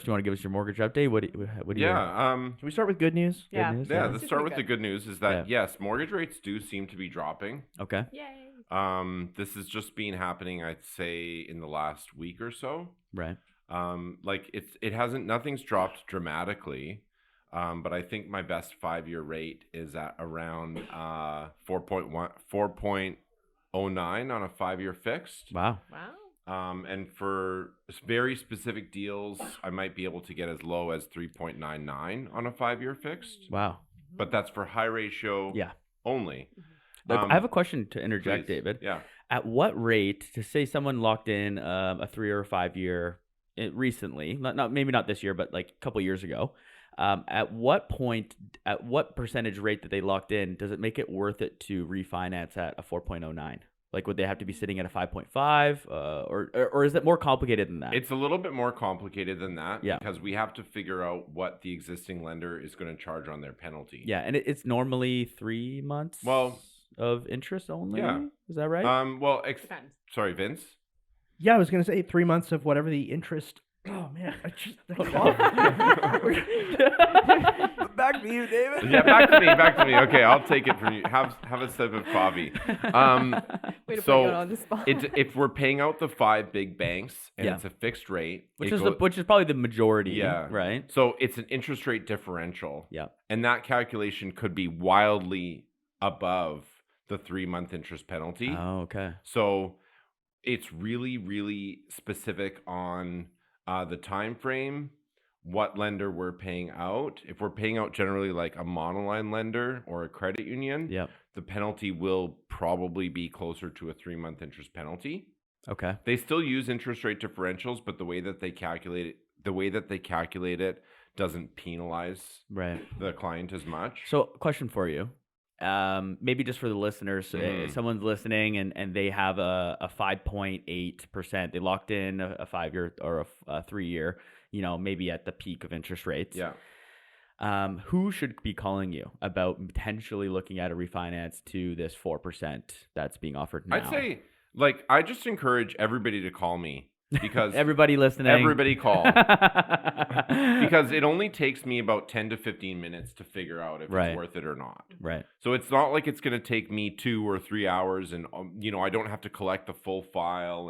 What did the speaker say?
Do you want to give us your mortgage update? What do you? Can we start with good news? Good news? Yeah, Yeah. let's start with the good news is that, yes, mortgage rates do seem to be dropping. Okay. Yay. This has just been happening, I'd say, in the last week or so. Right. Like nothing's dropped dramatically. But I think my best 5-year rate is at around 4.09 on a 5-year fixed. Wow. And for very specific deals, I might be able to get as low as 3.99 on a 5-year fixed. Wow. But that's for high ratio only. I have a question to interject, please. David. Yeah. At what rate, to say someone locked in a 3 or a 5 year recently, maybe not this year, but like a couple years ago, at what percentage rate that they locked in, does it make it worth it to refinance at a 4.09? Like, would they have to be sitting at a 5.5, or is it more complicated than that? It's a little bit more complicated than that, Yeah. because we have to figure out what the existing lender is going to charge on their penalty. Yeah, and it's normally 3 months of interest only. Yeah. Is that right? Depends. Sorry, Vince? Yeah, I was going to say 3 months of whatever the interest. Oh, man. Back to you, David. Yeah, back to me. Okay, I'll take it from you. Have a sip of coffee. Way to put it on the spot. If we're paying out the 5 big banks and Yeah. it's a fixed rate, which is probably the majority. Yeah. Right. So it's an interest rate differential. Yeah. And that calculation could be wildly above the 3-month interest penalty. Oh, okay. So it's really, really specific on the time frame, what lender we're paying out. If we're paying out generally like a monoline lender or a credit union, the penalty will probably be closer to a 3-month interest penalty. Okay. They still use interest rate differentials, but the way that they calculate it doesn't penalize the client as much. So, question for you. Maybe just for the listeners, if someone's listening and they have a 5.8%, they locked in a 5-year or a 3-year, maybe at the peak of interest rates. Yeah. Who should be calling you about potentially looking at a refinance to this 4% that's being offered now? I'd say, I just encourage everybody to call me. Because everybody listening, everybody call. Because it only takes me about 10 to 15 minutes to figure out if it's worth it or not. Right. So it's not like it's going to take me 2 or 3 hours and, I don't have to collect the full file